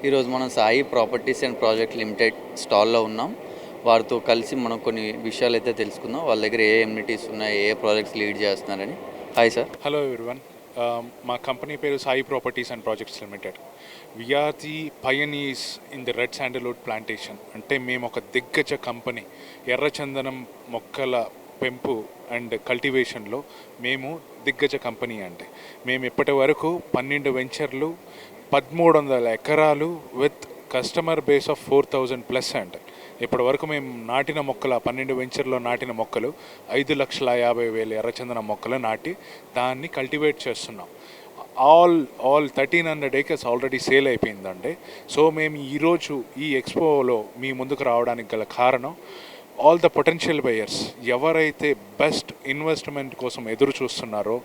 ఈరోజు మనం Sai properties and project limited స్టాల్లో ఉన్నాం. వారితో కలిసి మనం కొన్ని విషయాలు అయితే తెలుసుకుందాం. వాళ్ళ దగ్గర ఏ ఎమ్యూనిటీస్ ఉన్నాయి, ఏ ప్రాజెక్ట్స్ లీడ్ చేస్తున్నారని. Hi sir. Hello everyone. మా కంపెనీ పేరు Sai properties and projects limited. We're the pioneers in the red sandalwood plantation. అంటే మేము ఒక దిగ్గజ కంపెనీ. ఎర్రచందనం మొక్కల పెంపు అండ్ కల్టివేషన్లో మేము దిగ్గజ కంపెనీ. అంటే మేము ఇప్పటి వరకు 12 వెంచర్లు, 1300 ఎకరాలు విత్ కస్టమర్ బేస్ ఆఫ్ 4000+ అంటే ఇప్పటి వరకు మేము నాటిన మొక్కల 12 వెంచర్లో నాటిన మొక్కలు 5,50,000 ఎర్రచందన మొక్కలు నాటి దాన్ని కల్టివేట్ చేస్తున్నాం. ఆల్ 1300 ఏకర్స్ ఆల్రెడీ సేల్ అయిపోయిందండి. సో మేము ఈరోజు ఈ ఎక్స్పోలో మీ ముందుకు రావడానికి గల కారణం, ఆల్ ద పొటెన్షియల్ బయర్స్ ఎవరైతే బెస్ట్ ఇన్వెస్ట్మెంట్ కోసం ఎదురు చూస్తున్నారో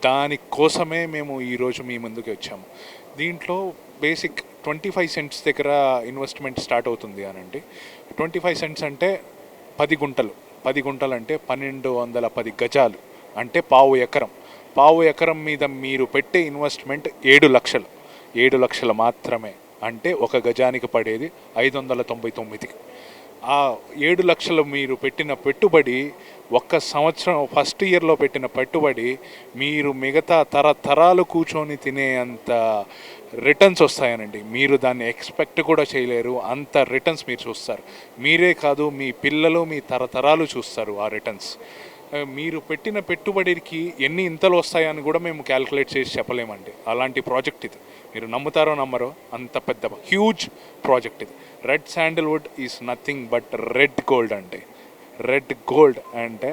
దానికోసమే మేము ఈరోజు మీ ముందుకు వచ్చాము. దీంట్లో బేసిక్ 25 సెంట్స్ దగ్గర ఇన్వెస్ట్మెంట్ స్టార్ట్ అవుతుంది అనండి. 25 సెంట్స్ అంటే 10 గుంటలు. 10 గుంటలు అంటే 1210 గజాలు, అంటే పావు ఎకరం మీద మీరు పెట్టే ఇన్వెస్ట్మెంట్ 7 లక్షలు. 7 లక్షలు మాత్రమే. అంటే ఒక గజానికి పడేది 599. ఆ 7 లక్షలు మీరు పెట్టిన పెట్టుబడి, ఒక్క సంవత్సరం ఫస్ట్ ఇయర్లో పెట్టిన పెట్టుబడి మీరు మిగతా తరతరాలు కూర్చొని తినే అంత రిటర్న్స్ వస్తాయనండి. మీరు దాన్ని ఎక్స్పెక్ట్ కూడా చేయలేరు. అంత రిటర్న్స్ మీరు చూస్తారు. మీరే కాదు, మీ పిల్లలు, మీ తరతరాలు చూస్తారు ఆ రిటర్న్స్. మీరు పెట్టిన పెట్టుబడికి ఎన్ని ఇంతలు వస్తాయని కూడా మేము క్యాల్కులేట్ చేసి చెప్పలేమండి. అలాంటి ప్రాజెక్ట్ ఇది. మీరు నమ్ముతారో నమ్మరో, అంత పెద్ద హ్యూజ్ ప్రాజెక్ట్ ఇది. Red sandalwood is nothing but red gold. అంటే రెడ్ గోల్డ్ అంటే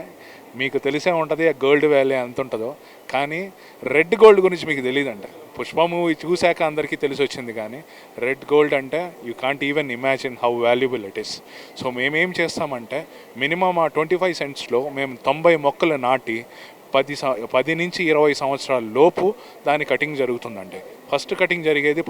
మీకు తెలిసే ఉంటుంది ఆ గోల్డ్ వ్యాలీ ఎంత ఉంటుందో. కానీ రెడ్ గోల్డ్ గురించి మీకు తెలియదంట. పుష్ప మూవీ చూశాక అందరికీ తెలిసి వచ్చింది. కానీ రెడ్ గోల్డ్ అంటే you can't even imagine how valuable it is. So మేమేం చేస్తామంటే, మినిమం ఆ 25 సెంట్స్లో మేము 90 మొక్కలు నాటి 10 నుంచి 20 సంవత్సరాల లోపు దాని కటింగ్ జరుగుతుందండి. ఫస్ట్ కటింగ్ జరిగేది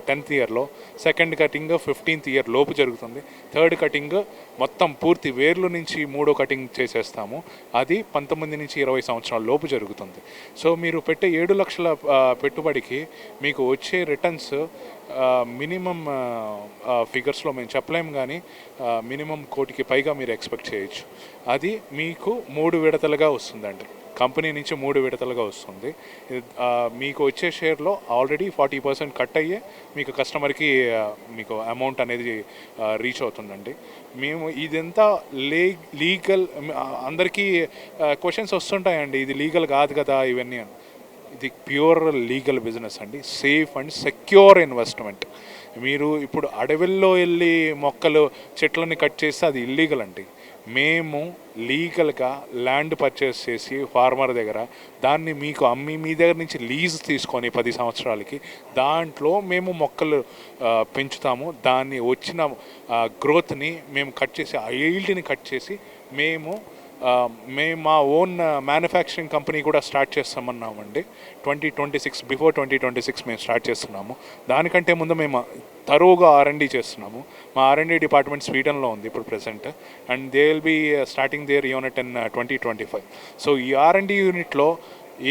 10th ఇయర్లో, సెకండ్ కటింగ్ 15th ఇయర్ లోపు జరుగుతుంది, థర్డ్ కటింగ్ మొత్తం పూర్తి వేర్లు నుంచి 3వ కటింగ్ చేసేస్తాము. అది 19 నుంచి 20 సంవత్సరాల లోపు జరుగుతుంది. సో మీరు పెట్టే 7 లక్షల పెట్టుబడికి మీకు వచ్చే రిటర్న్స్ మినిమం ఫిగర్స్లో మేము చెప్పలేము, కానీ మినిమం 1 కోటికి పైగా మీరు ఎక్స్పెక్ట్ చేయొచ్చు. అది మీకు 3 విడతలుగా వస్తుందండి. కంపెనీ నుంచి 3 విడతలుగా వస్తుంది. మీకు వచ్చే షేర్లో ఆల్రెడీ 40% కట్ అయ్యే మీకు కస్టమర్కి మీకు అమౌంట్ అనేది రీచ్ అవుతుందండి. మేము ఇదంతా లీగల్. అందరికీ క్వశ్చన్స్ వస్తుంటాయండి, ఇది లీగల్ కాదు కదా ఇవన్నీ అని. ఇది ప్యూర్ లీగల్ బిజినెస్ అండి. Safe and secure investment. మీరు ఇప్పుడు అడవుల్లో వెళ్ళి మొక్కలు చెట్లని కట్ చేస్తే అది ఇల్లీగల్ అండి. మేము లీగల్గా ల్యాండ్ పర్చేస్ చేసి ఫార్మర్ దగ్గర దాన్ని మీకు అమ్మి మీ దగ్గర నుంచి లీజ్ తీసుకొని 10 సంవత్సరాలకి దాంట్లో మేము మొక్కలు పెంచుతాము. దాన్ని వచ్చిన గ్రోత్ని మేము కట్ చేసి, ఆ ఈల్డ్ని కట్ చేసి మేము మా ఓన్ మ్యానుఫ్యాక్చరింగ్ కంపెనీ కూడా స్టార్ట్ చేస్తామన్నామండి. 2026 బిఫోర్ 2026 మేము స్టార్ట్ చేస్తున్నాము. దానికంటే ముందు మేము తరువుగా R&D చేస్తున్నాము. మా R&D డిపార్ట్మెంట్ స్వీడన్లో ఉంది ఇప్పుడు present, and they will be starting their unit in 2025. So ఈ R&D యూనిట్లో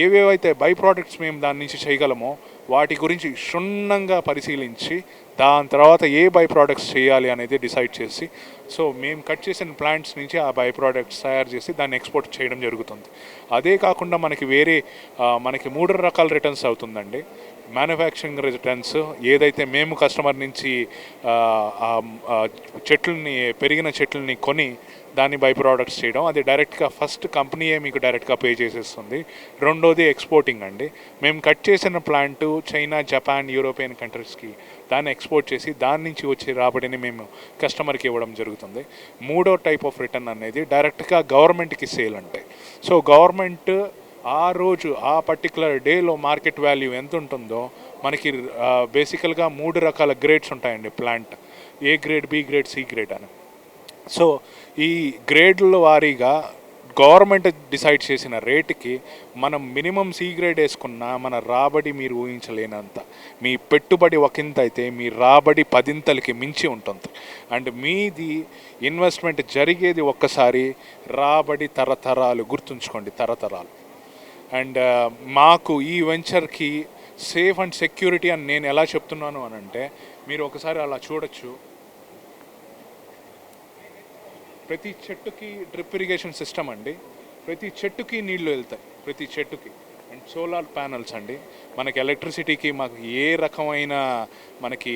ఏవేవైతే బై ప్రోడక్ట్స్ మేము దాని నుంచి చేయగలమో వాటి గురించి క్షుణ్ణంగా పరిశీలించి దాని తర్వాత ఏ బై ప్రోడక్ట్స్ చేయాలి అనేది డిసైడ్ చేసి, సో మేము కట్ చేసిన ప్లాంట్స్ నుంచి ఆ బై ప్రోడక్ట్స్ తయారు చేసి దాన్ని ఎక్స్పోర్ట్ చేయడం జరుగుతుంది. అదే కాకుండా మనకి మనకి 3 రకాల రిటర్న్స్ అవుతుందండి. మ్యానుఫ్యాక్చరింగ్ రిటర్న్స్, ఏదైతే మేము కస్టమర్ నుంచి పెరిగిన చెట్లని కొని దాన్ని బై ప్రోడక్ట్స్ చేయడం, అది డైరెక్ట్గా ఫస్ట్ కంపెనీయే మీకు డైరెక్ట్గా పే చేసేస్తుంది. రెండోది ఎక్స్పోర్టింగ్ అండి. మేము కట్ చేసిన ప్లాంట్ చైనా, జపాన్, యూరోపియన్ కంట్రీస్కి దాన్ని ఎక్స్పోర్ట్ చేసి దాని నుంచి వచ్చే రాబడిని మేము కస్టమర్కి ఇవ్వడం జరుగుతుంది. మూడో టైప్ ఆఫ్ రిటర్న్ అనేది డైరెక్ట్గా గవర్నమెంట్కి సేల్. అంటే సో గవర్నమెంట్ ఆ రోజు ఆ పర్టికులర్ డేలో మార్కెట్ వాల్యూ ఎంత ఉంటుందో, మనకి బేసికల్గా 3 రకాల గ్రేడ్స్ ఉంటాయండి plant. A grade, B grade, C grade అని. సో ఈ గ్రేడ్ల వారీగా గవర్నమెంట్ డిసైడ్ చేసిన రేటుకి మనం మినిమం సి గ్రేడ్ వేసుకున్న మన రాబడి మీరు ఊహించలేనంత. మీ పెట్టుబడి ఒకంత అయితే మీ రాబడి 10ంతలకి మించి ఉంటుంది. అండ్ మీది ఇన్వెస్ట్మెంట్ జరిగేది ఒక్కసారి, రాబడి తరతరాలు. గుర్తుంచుకోండి, తరతరాలు. అండ్ మాకు ఈ వెంచర్కి సేఫ్ అండ్ సెక్యూరిటీ అని నేను ఎలా చెప్తున్నాను అని అంటే, మీరు ఒకసారి అలా చూడొచ్చు. ప్రతి చెట్టుకి డ్రిప్ ఇరిగేషన్ సిస్టమ్ అండి. ప్రతి చెట్టుకి నీళ్లు వెళ్తాయి, ప్రతి చెట్టుకి. అండ్ సోలార్ ప్యానల్స్ అండి. మనకి ఎలక్ట్రిసిటీకి మాకు ఏ రకమైన మనకి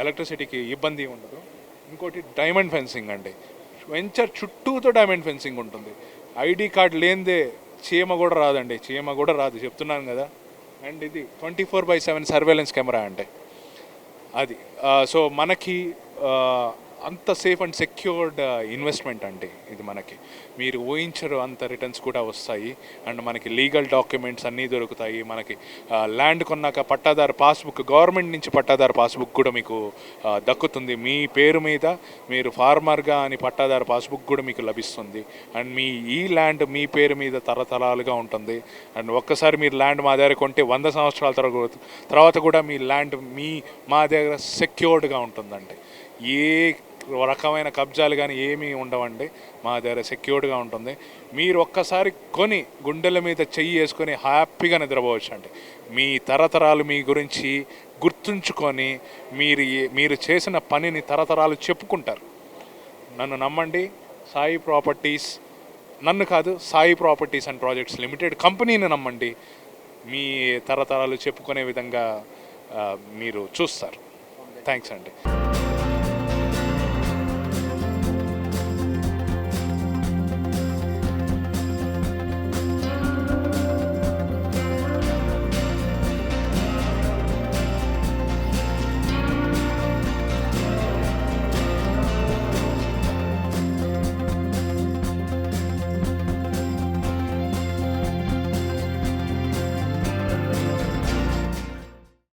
ఎలక్ట్రిసిటీకి ఇబ్బంది ఉండదు. ఇంకోటి డైమండ్ ఫెన్సింగ్ అండి. వెంచర్ చుట్టూతో డైమండ్ ఫెన్సింగ్ ఉంటుంది. ఐడి కార్డ్ లేనిదే చీమ కూడా రాదండి, చీమ కూడా రాదు, చెప్తున్నాను కదా. అండ్ ఇది 24/7 సర్వేలెన్స్ కెమెరా అంటే అది. సో మనకి అంత సేఫ్ అండ్ సెక్యూర్డ్ ఇన్వెస్ట్మెంట్ అండి ఇది. మనకి మీరు ఊహించరు అంత రిటర్న్స్ కూడా వస్తాయి. అండ్ మనకి లీగల్ డాక్యుమెంట్స్ అన్నీ దొరుకుతాయి. మనకి ల్యాండ్ కొన్నాక పట్టాదారు పాస్బుక్, గవర్నమెంట్ నుంచి పట్టాదారు పాస్బుక్ కూడా మీకు దక్కుతుంది. మీ పేరు మీద మీరు ఫార్మర్గా అని పట్టాదారు పాస్బుక్ కూడా మీకు లభిస్తుంది. అండ్ మీ ఈ ల్యాండ్ మీ పేరు మీద తరతరాలుగా ఉంటుంది. అండ్ ఒక్కసారి మీరు ల్యాండ్ మా దగ్గర కొంటే 100 సంవత్సరాల తర్వాత కూడా మీ ల్యాండ్ మా దగ్గర సెక్యూర్డ్గా ఉంటుందండి. ఏ రకమైన కబ్జాలు కానీ ఏమీ ఉండవండి, మా దగ్గర సెక్యూర్డ్గా ఉంటుంది. మీరు ఒక్కసారి కొని గుండెల మీద చెయ్యి వేసుకొని హ్యాపీగా నిద్రపోవచ్చు అండి. మీ తరతరాలు మీ గురించి గుర్తుంచుకొని మీరు చేసిన పనిని తరతరాలు చెప్పుకుంటారు. నన్ను నమ్మండి. సాయి ప్రాపర్టీస్, నన్ను కాదు, Sai properties and projects limited కంపెనీని నమ్మండి. మీ తరతరాలు చెప్పుకునే విధంగా మీరు చూస్తారు. థ్యాంక్స్ అండి.